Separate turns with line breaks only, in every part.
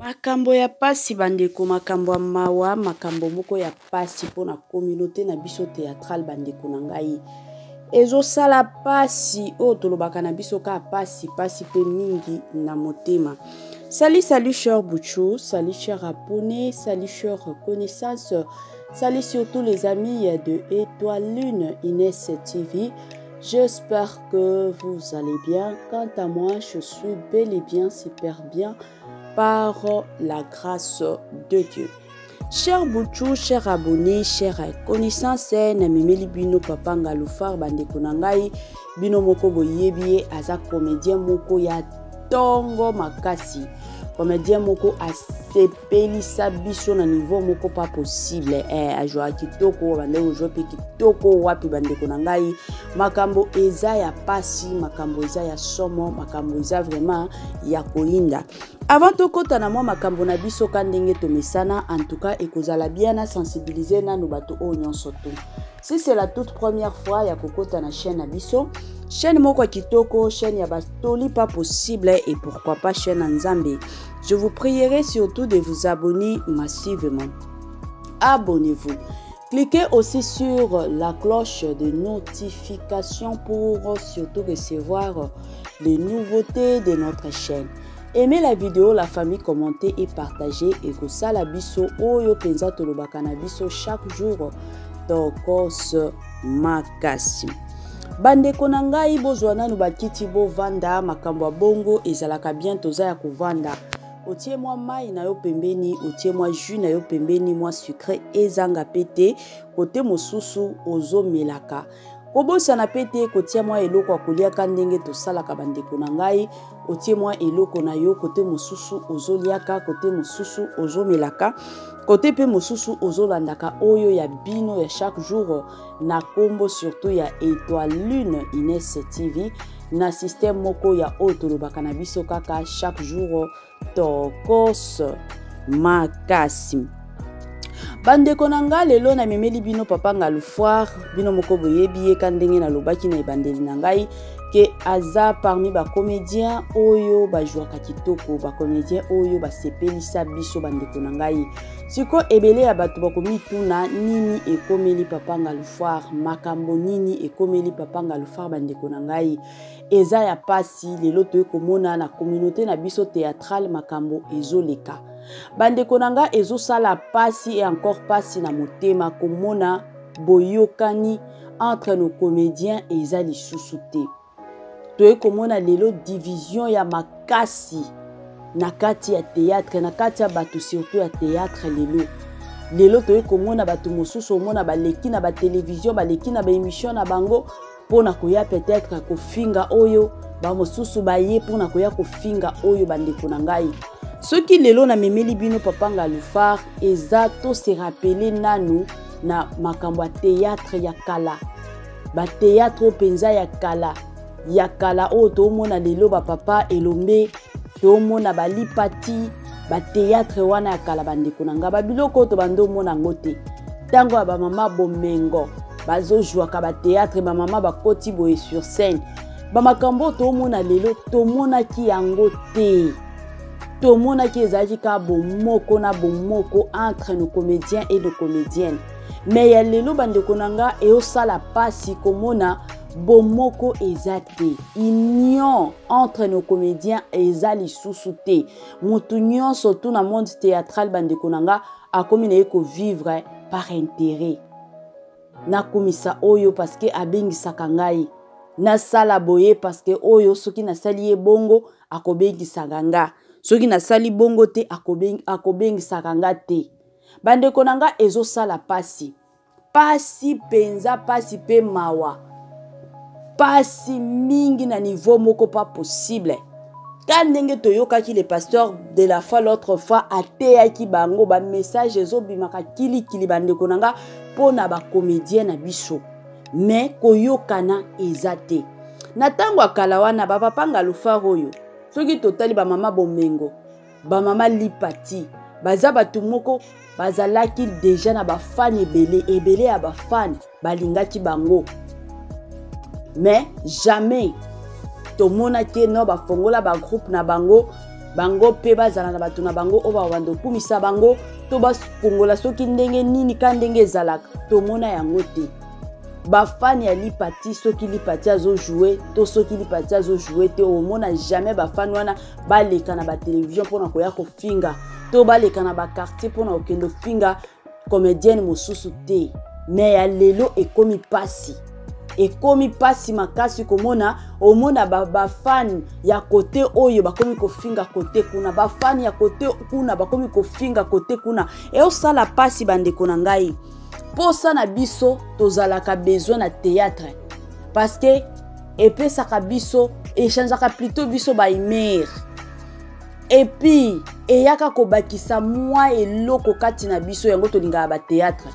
Makambo ya pasi bandeko, makambo ya mawa, makambo moko ya pasi pour na communauté na biso théâtrale bandeko na ngai. Ezo sala pasi o tolobaka na biso ka pasi pe mingi na motema. Salut cher Bouchou, salut cher Apone, salut cher Reconnaissance, salut surtout les amis de Étoile Lune Inès TV. J'espère que vous allez bien. Quant à moi, je suis bel et bien, super bien, par la grâce de Dieu. Cher Bouchou, cher abonné, cher connaissance, na memeli bino papa ngalufar bandeko na ngai, bino moko boyebi aza comédien moko ya tongo makasi. Comédien moko asepelisa biso na niveau moko pas possible. Ajoa kitoko bandeko jope kitoko wapi bandeko na ngai. Makambo eza ya pasi, makambo eza ya somo, makambo eza vraiment ya koinda. Avant to kota na mwa makambo na biso kandenge to mesana, en tout cas ekozala bien na sensibiliser na no bato o nyonso to. Si c'est la toute première fois ya kokota na chaîne na biso, chaîne moko kitoko, chaîne ya batoli pas possible et pourquoi pas chaîne Nzambe. Je vous prierai surtout de vous abonner massivement. Abonnez-vous. Cliquez aussi sur la cloche de notification pour surtout recevoir les nouveautés de notre chaîne. Aimez la vidéo, la famille, commentez et partagez. Et que ça la biso oyo penza tolobaka na biso chaque jour tokos makasi. Bandeko na ngai bozwana no bakiti bo vanda makambo bongo ezalaka bien toza ya kovanda. Otie moi mai na yo pembeni, otie moi jus na yo pembeni, moi sucré ezanga pete kote mosusu ozo melaka. Kobosa na pete kotia moi eloko akolia kandenge to salaka bandeko na ngai, otie moi eloko na yo kote mosusu ozo liaka, kote mosusu ozo melaka, kote pe mosusu ozo landaka oyo ya bino ya chaque jour na kombo surtout ya Étoile Lune Inès TV na système moko ya otolobaka na biso kaka chaque jour tokos makasi. Bandeko nanga lelo na memeli bino papa ngalufar bino moko boyebi kandenge na lobaki na ebandeli na ngai ke aza parmi ba comédien oyo ba jouaka kitoko, ba comédien oyo ba sepelisa biso bandeko na ngai. Siko ebele ya bato bakomituna nini ekomeli papa ngalufar, makambo nini ekomeli papa ngalufar bandeko na ngai. Eza ya pasi lelo to ekomona na communauté na biso théâtrale makambo ezoleka. Bandeko nanga ezo sala pasi et encore pasi na motema komona boyokani entre nos comédiens et eza lisusu te. Toe komona lelo division ya makasi na kati ya théâtre, na kati ya bato surtout ya théâtre lelo. Lelo toe komona bato mosusu omona baleki na ba télévision, baleki na ba émission na bango pona koya peut-être kofinga oyo, ba mosusu baye pona koya kofinga oyo bandeko na ngai. Ce qui lelo na memeli bino papa ngalufar eza to se rappeler nanu na makambo ya théâtre ya kala. Ba théâtre penza ya kala o to mona lelo ba papa elombe to mona ba lipati ba théâtre wana ya kala bandeko na nga ba biloko to bando mona ngote. Tango ya ba mama bomengo bazo jouaka ba théâtre ba mama ba koti boye sur scène. Ba makambo to mona lelo to mona ki yango te. Tout le monde qui est agi ka bomoko na bomoko entre nos comédiens et nos comédiennes. Mais ya lelo bandeko nanga e osala pasi komona bomoko ezate. Union entre nos comédiens eza lisusu te. Mutu nyonso tout na monde théâtral bandeko nanga akomi na eko vivre par intérêt. Na komisa oyo parce que abengisaka ngai. Na sala boye parce que oyo soki na sali ye bongo akobengisaka nga. Soki na sali bongo te akobengisaka nga te. Bandeko nanga ezo sala pasi. Pasi penza pasi pe mawa. Pasi mingi na niveau moko pas possible. Kandenge toyokaki le pasteur de la foi l'autre fois ateyaki bango ba message ezo bimaka kili bandeko nanga pona ba comédien na biso. Mais koyokana ezate. Na tango akala wana ba papa ngalufar oyo. Soki totali ba mama bomengo, ba mama lipati, baza batu moko bazalaki déjà na ba fan ebele ya ba fan balingaki bango. Mais jamais tomona ke no ba fongola ba groupe na bango bango pe bazala na bato na bango oba wando kumisa bango to bas kongola soki ndenge nini ka ndenge ezalaka tomona yango te. Bafani ya lipati soki lipati azo jouer to soki lipati azo jouer te omona jamais bafani wana baleka na ba télévision pona koya ko finga to baleka na ba quartier pona okendo finga comédienne mosusu te. Mais ya lelo ekomi pasi makasi komona omona bafani ya kote oyo bakomi kofinga kote kuna bafani ya kote kuna bakomi kofinga kote kuna e osala pasi bandeko na ngai. Posa na biso tozalaka besoin na théâtre parce que epesaka biso echangeaka plutôt biso ba humeur et puis eyaka kobakisa mwa eloko kati na biso yango tolingaka ba théâtre.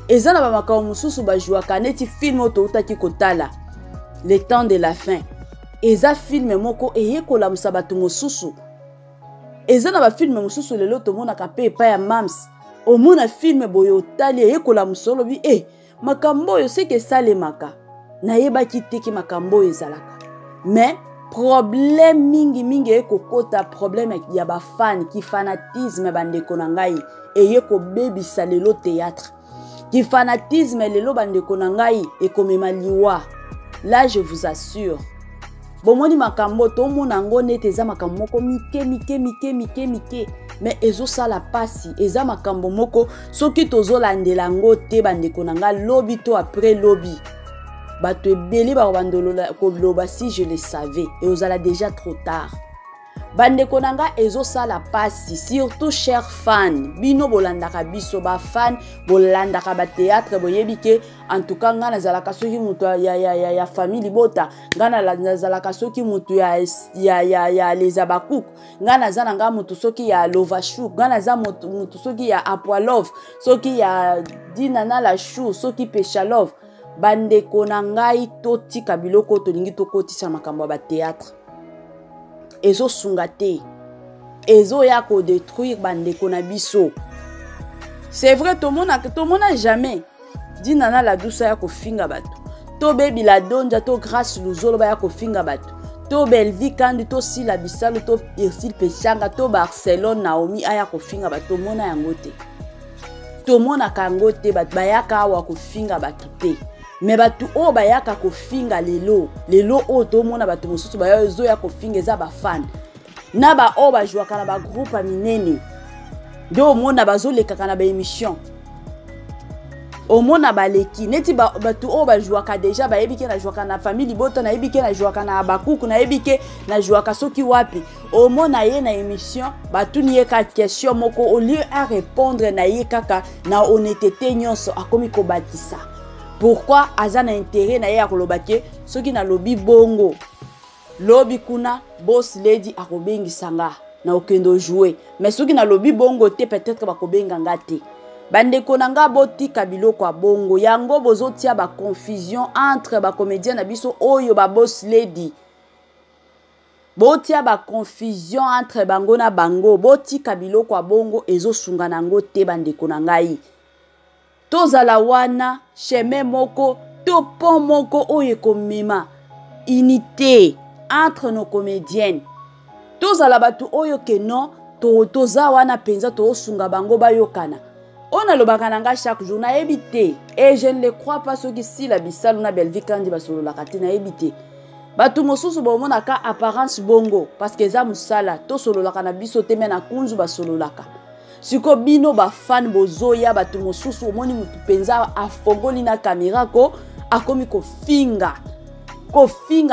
Eza na ba makambo mosusu bajuaka neti film oto utaki kotala Le Temps de la Fin. Eza film moko eyekola musa bato mosusu. Eza na ba film mosusu lelo tomonaka pe epai ya mams. Omona film boyo tali eyekola musolo bi makambo oyo seke salemaka nayebaki teki makambo oyo ezalaka. Mais problème mingi ekokota problème ya bafani ki fanatisme bandeko na ngai eyeko bebisa lelo théâtre. Ki fanatisme lelo bandeko na ngai ekomema liwa. Là je vous assure bomoni makambo to mona ngo nete eza makambo moko mike mais ezo sala pasi eza makambo moko soki tozolandela ngo te bandeko na ngai lobi to après lobi bato ebele bakobandolola koloba si je le savais et ozala déjà trop tard. Bandeko na ngai ezo sala pasi surtout chers fans bino bolandaka biso ba fan bolandaka ba théâtre boyebi ke en tout cas ngana zalaka soki mutu ya famille bota ngana zalaka soki mutu ya les abakuk ngana zana nga mutu soki ya lovashuk ngana za mutu soki ya apwalov soki ya dinana la chou soki peshalov. Bandeko na ngai totika biloko tolingi tokotisa makambo ba théâtre ezo sunga te ezo ya ko détruire bandeko na biso. C'est vrai tomona jamais dinana la douce ya ko finga bato to bebi la donja to grâce luzolo ba ya ko finga bato to belvi kandi to sila bisalo to Irsil Pechanga to Barcelone Naomi aya ko finga bato mona yango te. Tomona kango te bato bayaka awa ko finga bato te. Mais batu o bayaka ko finga lelo o to mona batu mosusu bayo ya ko finga eza ba fan na ba o ba jouaka na ba groupe minene do mona bazoleka kana ba émission o mona baleki neti batu o ba jouaka déjà ba yebike na jouaka na famille boto na yebike na jouaka na abakuku na yebike na jouaka soki wapi o mona ye na émission batu niye ka question moko au lieu à répondre na ye kaka na honnêteté nyonso akomi ko batisa. Pourquoi azana intérêt na ya kolobake soki na lobi bongo lobi kuna boss lady akobengi sanga na okendo jouer mais soki na lobi bongo te peut-être bakobenga ngate. Bandeko nanga botika biloko a bongo yango bozotia ba confusion entre ba comédien na biso oyo ba boss lady botia ba confusion entre bango na bango botika biloko a bongo ezo sunga nango te bandeko nangai. Tozala wana chemin moko to pont moko oye komema unité entre nos comédiennes. Tozala batu oyo ke non toza wana penza to sunga bango bayokana. On a l'obakananga chaque jour na ebité et je ne le crois pas ceux qui si la bisalo na belvi kandi basolo la katina ebité. Batu mosusu bomona ka apparence bongo parce que za musala to solo la kana biso te mena kunzu basolo laka. Siko bino ba fan bozoya batu mosusu omoni mutu penza afongoli na kamera ko akomi ko finga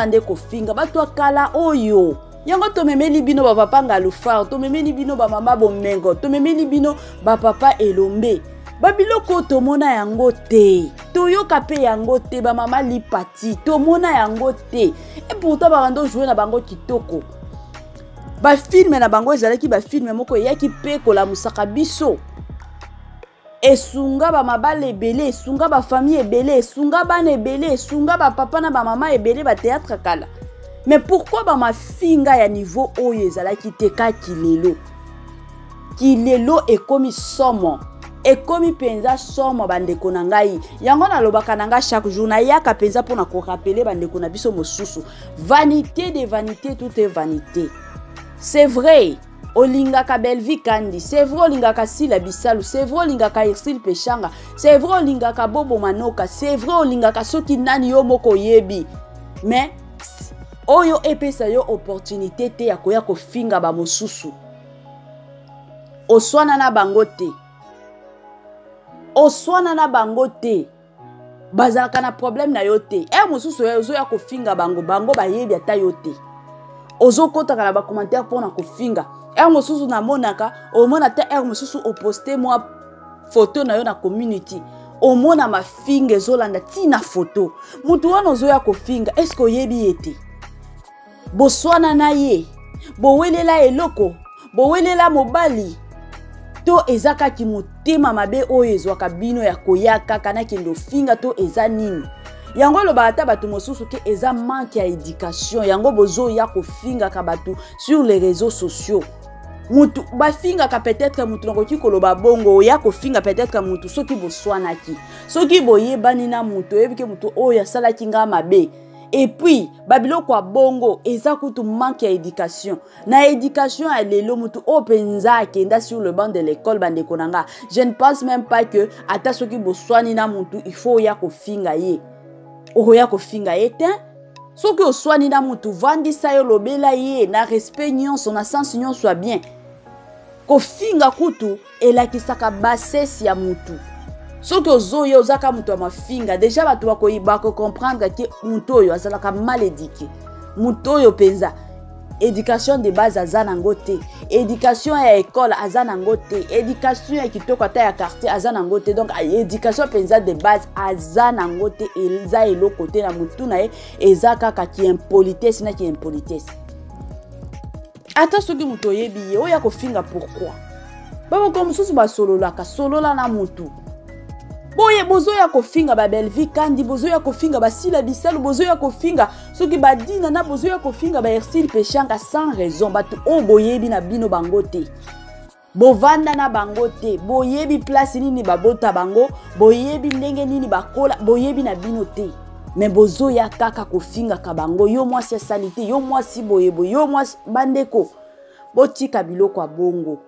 nde ko finga batu akala oyo yango to memeli bino ba papa ngalufar to memeli bino ba mama bomengo to memeli bino ba papa elombe ba biloko to mona yango te to yoka pe yango te ba mama lipati to mona yango te et pourtant ba rando jouer na bango kitoko. Ba film na bango ezalaki ba film moko yaki pe kola musaka biso esunga ba mabale ebele esunga ba famille ebele esunga bana ebele esunga ba papa na ba mama ebele ba théâtre kala. Mais pourquoi ba mafinga ya niveau oyo ezalaki te ka kilelo ekomi somo ekomi penza somo bandeko na ngai yango na lobaka na nga chaque jour na yaka penza pona ko rappeler bandeko na biso mosusu vanité de vanité tout est vanité. c'est vrai olingaka Belvi Kandi, c'est vrai olingaka Sila Bisalu, c'est vrai olingaka Ersil Pechanga, c'est vrai olingaka Bobo Manoka, c'est vrai olingaka soki nani yo moko yebi, mais oyo epesa yo opportunité te ya koya kofinga ba mosusu oswana na bango te, oswana na bango te, bazalaka na problème na yo te, mosusu ozo ya kofinga bango bayebi ata yo te, ozo kotaka na ba commentaire pona kofinga, mosusu na monaka omona ta mosusu oposte moi photo na yo na community, omona mafinga ezolanda tina photo, mutu wana ozo ya kofinga, est-ce que oyebi ete boswana na ye, bowelela eloko, bowelela mobali, to ezaka ki motema mabe oyo ezwaka bino ya koya kaka na kendo finga to eza nini. Yango lo bata batu mosusu ke eza manque ya éducation, yango bozo ya kofinga ka batu sur les réseaux sociaux. Mutu bafinga ka peut-être mutu ngoki koloba bongo ya kofinga peut-être mutu soki boswana ki. Soki boyebani na mutu ebike mutu oyo sala kinga mabe. Et puis, babilo kwa bongo, eza kutu manque ya éducation. Na éducation à lelo mutu openza kenda sur le banc de l'école bande konanga. Je ne pense même pas que ata soki boswani na mutu, il faut ya kofinga ye. Oya kofinga ye te. Soki oswani na mutu vandi sayo lobela ye na respect nyonso na sens nyonso soit bien. Kofinga kutu elakisaka bassesse ya mutu. Soki ozoye ozaka mutu wa mafinga, déjà batu bako comprendre que mutu oyo azalaka mal éduqué. Mutu oyo penza éducation de base azana ngote, éducation ya école azana ngote, éducation ya kitoko ata ya quartier azana ngote. Donc éducation penza de base azana ngote eza elo côté na mutu na ye ezaka ka ki impolitesse na ki impolitesse. Ata soki mutu oyebi ye oya kofinga pourquoi? Baba comme susu ba solola na mutu. Boye bozo ya kofinga ba Belvi Kandi, bozo ya kofinga ba Sila Bisalu, bozo ya kofinga soki badina na bozo ya kofinga ba Ersil Pechanga sans raison. Batu o boyebi na bino bangote, bovanda na bangote, boyebi place nini babota bango, boyebi ndenge nini bakola, boyebi na bino te. Mais bozo ya kaka kofinga ka bango, yo mwasi ya sanité, yo mwasi boyebo, yo mwasi bandeko, botika biloko bongo.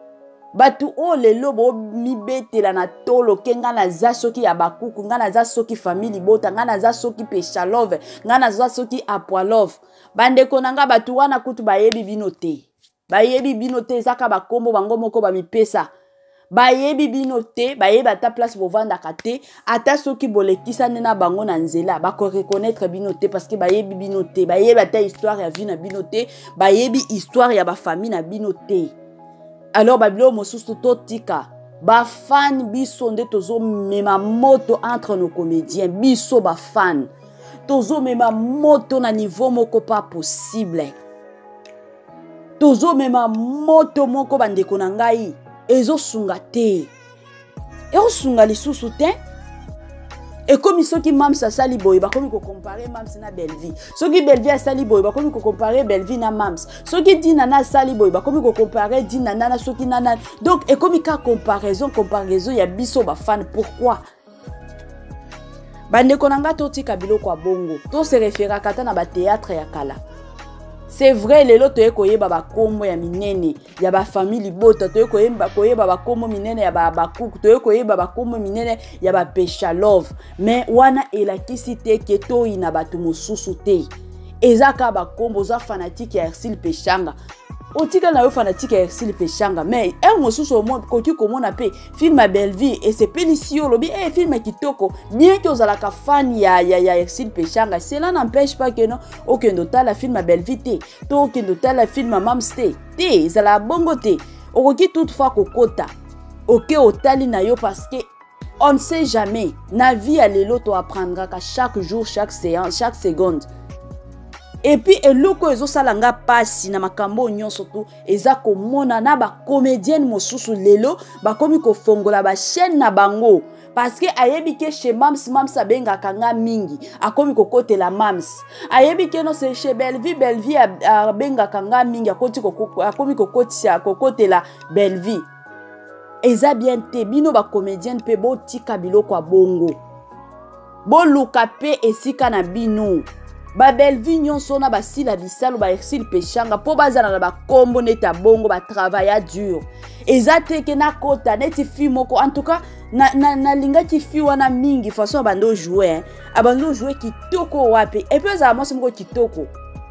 Batu o lelo bo mibetela na tolo kenga na za soki ya bakuku, nga na za soki family bota, nga na za soki pesha love, nga na za soki apwa love. Bandeko nanga batu wana kutu bayebi bino te. Bayebi bino te zaka bakombo bango moko ba mipesa. Bayebi bino te, bayebi ata place bovanda kate, ata soki bolekisa nena bango na nzela, bako reconnaître bino te parce que bayebi bino te, bayebi ata histoire ya vie na bino te, bayebi histoire ya ba famille na bino te. Alors babilo mosusu totika ba fan biso nde tozo mema moto entre nos comédiens, biso ba fan tozo mema moto na niveau moko pas possible, tozo mema moto moko bandeko na ngai ezo sunga te, ezo sunga lisusu te. Et comme soki Mams asali boy, bakomi ko comparer Mams na Belvi. Soki Belvi asali boy, bakomi ko comparer Belvi na Mams. Soki Dina na asali boy, bakomi ko comparer Dina na soki nana. Donc et comme ka comparaison ya biso ba fan. Pourquoi? Bande konanga toti kabilo kwa bongo. To se référa kata na ba théâtre ya kala. C'est vrai lelo toye koyeba ba kombo ya minene ya ba famille bota, toye koyeba ba kombo minene ya ba bakuku, toye koyeba ba kombo minene ya ba pesha love. Mais wana elakisi te ke to ina batu mosusu te. Ezaka ba kombo za fanatique ya Ersil Pechanga. Otika na yo fanatique ya Ersil Pechanga, mais mosusu au monde koki komona pe film à Belvi et c'est Pélicio lobi film kitoko bien que ozalaka fan ya Ersil Pechanga, cela n'empêche pas que non okendo tala film à Belvi te, to okendo tala film à Mams te zala bongo te, okoki toutefois kokota oke otali na yo parce que on ne sait jamais na vie à lelo to apprendra ka chaque jour, chaque séance, chaque seconde. Et puis eloko ezo salanga pasi na makambo nyonso tu eza komona na ba comédienne mosusu lelo bakomi ko fongola ba chaîne na bango parce que ayebi ke chez Mams abenga kanga mingi akomi ko kote la Mams, ayebi ke no c'est chez Belvi abenga kanga mingi akomi ko kote la Belvi. Eza bien te bino ba comédienne pe bo tika biloko bongo bo luka pe esika na bino. ba Bellevue nyonso na ba sila bisalo ba Ursule Peshanga po bazana na ba kombo neta bongo ba travailler dur eza te ke na kota neti fi moko en tout cas na linga ki fi wana mingi façon bando jouer abando jouer kitoko wapi et puis za mwasi moko kitoko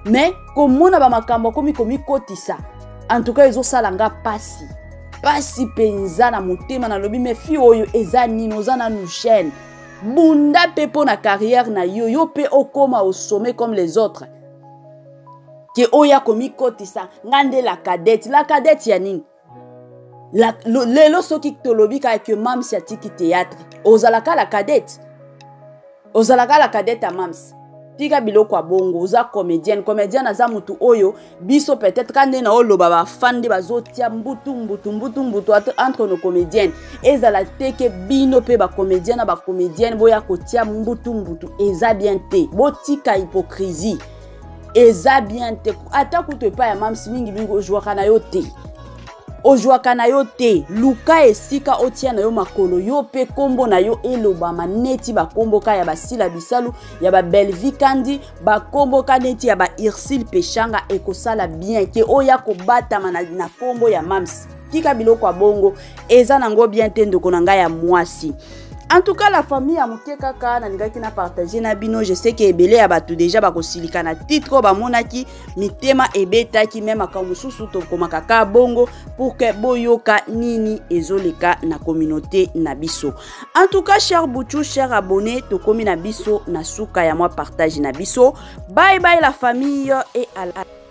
mais komona ba makambo komi kotisa en tout cas ezo salanga pasi penza na motema na lobi me fi oyo eza nino za na nushene bunda pepo na carrière na yo pe okoma au sommet comme les autres ke oya komi kotisa ngande la cadette ya nini lelo soki tolobi ka ke Mams ya tiki théâtre ozalaka la cadette à Mams tika biloko ya bongo oza comédienne aza mutu oyo biso peut-être kande na oloba ba fandi bazotia mbutu entre nos comédiennes ezala teke bino pe ba comédienne boya kotia mbutu eza bien te botika hypocrisie eza bien te ata kuto pa ya Mams mingi ojwaka na yo te luka esika otia na yo makolo yo pe kombo na yo elobama neti ba kombo ka ya basila bisalu ya ba Bellevue kandi ba kombo ka neti ya ba Ursule Peshanga ekosala bien ke oya ko batama na kombo ya Mams tika biloko ya bongo eza nango bien te ndeko na ngai ya mwasi. En tout cas, la famille a mouké kaka, na qui n'a partagé na bino. Je sais que ebele abatu déjà bako silika na titre ba monaki mitema ebeta ki même akamususu to koma kaka bongo pour que boyoka nini ezoleka na communauté na biso. En tout cas, cher Bouchou, cher abonné, to komi na biso na suka ya moi partage na biso. Bye bye la famille et à la